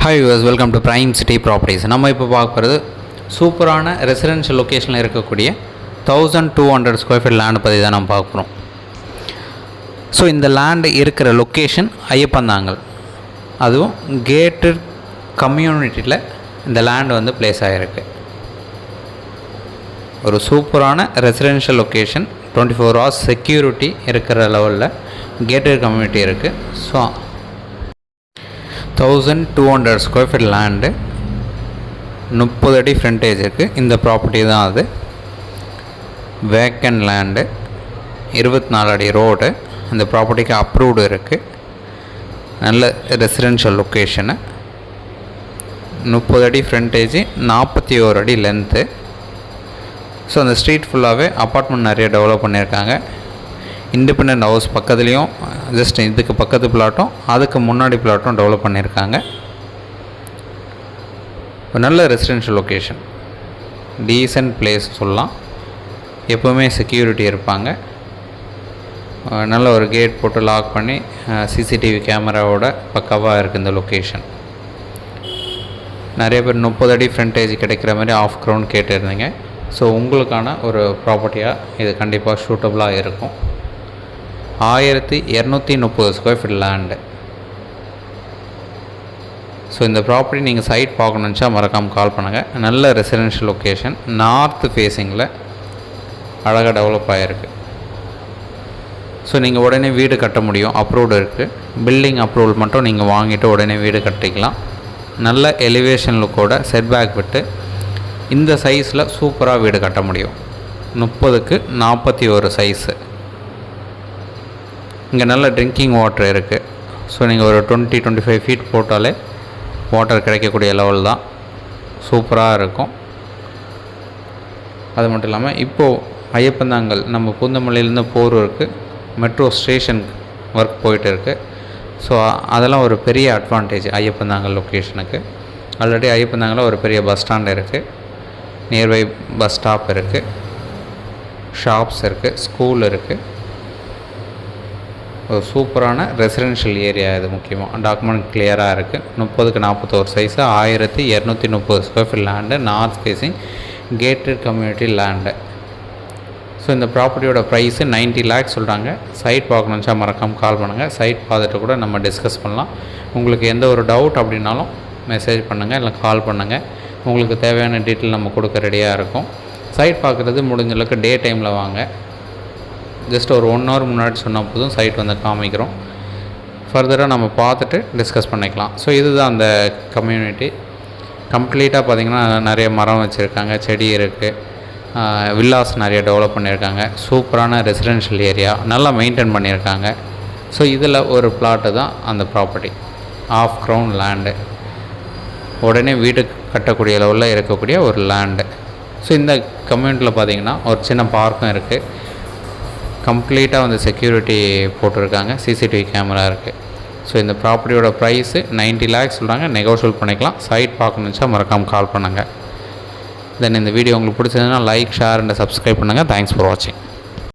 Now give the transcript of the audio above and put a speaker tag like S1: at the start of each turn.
S1: Hi use welcome to prime city properties. நம்ம இப்போ பார்க்க போகிறது சூப்பரான ரெசிடென்ஷியல் லொக்கேஷனில் இருக்கக்கூடிய 1200 ஸ்கொயர் ஃபீட் லேண்டு பற்றி தான் நம்ம பார்க்குறோம். ஸோ இந்த லேண்டு இருக்கிற லொக்கேஷன் ஐயப்பந்தாங்கல், அதுவும் கேட்டட் கம்யூனிட்டியில் இந்த லேண்டு வந்து பிளேஸ் ஆகிருக்கு. ஒரு சூப்பரான ரெசிடென்ஷியல் லொக்கேஷன், 24 hours செக்யூரிட்டி இருக்கிற லெவலில் கேட்டட் கம்யூனிட்டி இருக்குது. ஸோ 1200 ஸ்கொயர் ஃபீட் லேண்டு, 30 அடி ஃப்ரண்டேஜ் இருக்குது. இந்த ப்ராப்பர்ட்டி தான் அது. வேக்கன் லேண்டு, 24 அடி ரோடு. இந்த ப்ராப்பர்ட்டிக்கு அப்ரூவ்டு இருக்குது. நல்ல ரெசிடென்ஷியல் லொக்கேஷனு, 30 அடி ஃப்ரண்டேஜ், 41 அடி லென்த்து. ஸோ அந்த ஸ்ட்ரீட் ஃபுல்லாகவே அப்பார்ட்மெண்ட் நிறைய டெவலப் பண்ணியிருக்காங்க. இண்டிபெண்ட் ஹவுஸ் பக்கத்துலேயும், ஜஸ்ட் இதுக்கு பக்கத்து பிளாட்டும் அதுக்கு முன்னாடி பிளாட்டும் டெவலப் பண்ணியிருக்காங்க. ஒரு நல்ல ரெசிடென்ஷியல் லொக்கேஷன், டீசன்ட் பிளேஸ் சொல்லலாம். எப்போவுமே செக்யூரிட்டி இருப்பாங்க. நல்ல ஒரு கேட் போட்டு லாக் பண்ணி சிசிடிவி கேமராவோட பக்காவாக இருக்குது இந்த லொக்கேஷன். நிறைய பேர் 30 அடி ஃப்ரண்டேஜ் கிடைக்கிற மாதிரி ஆஃப் கிரவுண்ட் கேட்டிருந்தீங்க. ஸோ உங்களுக்கான ஒரு ப்ராப்பர்ட்டியாக இது கண்டிப்பாக சூட்டபுளாக இருக்கும். 1230 ஸ்கொயர் ஃபீட் லேண்டு. ஸோ இந்த ப்ராப்பர்ட்டி நீங்கள் சைட் பார்க்கணுச்சா மறக்காமல் கால் பண்ணுங்கள். நல்ல ரெசிடென்ஷியல் லொக்கேஷன், நார்த் ஃபேஸிங்கில் அழகாக டெவலப் ஆகிருக்கு. ஸோ நீங்கள் உடனே வீடு கட்ட முடியும், அப்ரூவ்டு இருக்குது. பில்டிங் அப்ரூவல் மட்டும் நீங்கள் வாங்கிட்டு உடனே வீடு கட்டிக்கலாம். நல்ல எலிவேஷன் லுக்கோட செட்பேக் விட்டு இந்த சைஸில் சூப்பராக வீடு கட்ட முடியும். 30க்கு 41 சைஸு. இங்கே நல்ல ட்ரிங்கிங் வாட்டர் இருக்குது. ஸோ நீங்கள் ஒரு 20-25 ஃபீட் போட்டாலே வாட்டர் கிடைக்கக்கூடிய லெவல் தான். சூப்பராக இருக்கும். அது மட்டும் இல்லாமல் இப்போது ஐயப்பந்தாங்கல் நம்ம பூந்தமல்லியிலேருந்து போரூருக்கு மெட்ரோ ஸ்டேஷன் ஒர்க் போயிட்டு இருக்குது. ஸோ அதெல்லாம் ஒரு பெரிய அட்வான்டேஜ் ஐயப்பந்தாங்கல் லொக்கேஷனுக்கு. ஆல்ரெடி ஐயப்பந்தாங்கலில் ஒரு பெரிய பஸ் ஸ்டாண்ட் இருக்குது, நியர்பை பஸ் ஸ்டாப் இருக்குது, ஷாப்ஸ் இருக்குது, ஸ்கூல் இருக்குது. ஒரு சூப்பரான ரெசிடென்ஷியல் ஏரியா இது. முக்கியமாக டாக்குமெண்ட் கிளியராக இருக்குது. 30க்கு 41 size, 1230 square feet land, north facing gated community land. So இந்த ப்ராப்பர்ட்டியோட ப்ரைஸு 90 lakhs சொல்கிறாங்க. சைட் பார்க்கணுச்சா மறக்காமல் கால் பண்ணுங்கள். சைட் பார்த்துட்டு கூட நம்ம டிஸ்கஸ் பண்ணலாம். உங்களுக்கு எந்த ஒரு டவுட் அப்படின்னாலும் மெசேஜ் பண்ணுங்கள், இல்லை கால் பண்ணுங்கள். உங்களுக்கு தேவையான டீட்டெயில் நம்ம கொடுக்க ரெடியாக இருக்கும். சைட் பார்க்குறது முடிஞ்சளவுக்கு டே டைமில் வாங்க. ஜஸ்ட் ஒரு 1 hour முன்னாடி சொன்னால் போதும், சைட் வந்து காமிக்கிறோம். ஃபர்தராக நம்ம பார்த்துட்டு டிஸ்கஸ் பண்ணிக்கலாம். ஸோ இதுதான் அந்த கம்யூனிட்டி. கம்ப்ளீட்டாக பார்த்திங்கன்னா நிறைய மரம் வச்சுருக்காங்க, செடி இருக்குது, வில்லாஸ் நிறைய டெவலப் பண்ணியிருக்காங்க. சூப்பரான ரெசிடென்ஷியல் ஏரியா, நல்லா மெயின்டைன் பண்ணியிருக்காங்க. ஸோ இதில் ஒரு பிளாட்டு தான் அந்த ப்ராப்பர்ட்டி. ஆஃப் கிரவுண்ட் லேண்டு, உடனே வீடு கட்டக்கூடிய லெவலில் இருக்கக்கூடிய ஒரு லேண்டு. ஸோ இந்த கம்யூனிட்டியில் பார்த்திங்கன்னா ஒரு சின்ன பார்க்கும் இருக்குது. கம்ப்ளீட்டாக வந்து செக்யூரிட்டி போட்டிருக்காங்க, சிசிடிவி கேமரா இருக்குது. ஸோ இந்த ப்ராப்பர்ட்டியோட ப்ரைஸு 90 lakhs சொல்கிறாங்க. நெகோஷியேட் பண்ணிக்கலாம். சைட் பார்க்கணுச்சா மறக்காமல் கால் பண்ணுங்கள். தென் இந்த வீடியோ உங்களுக்கு பிடிச்சதுன்னா லைக், ஷேர் அண்ட் சப்ஸ்கிரைப் பண்ணுங்கள். தேங்க்ஸ் ஃபார் வாட்சிங்.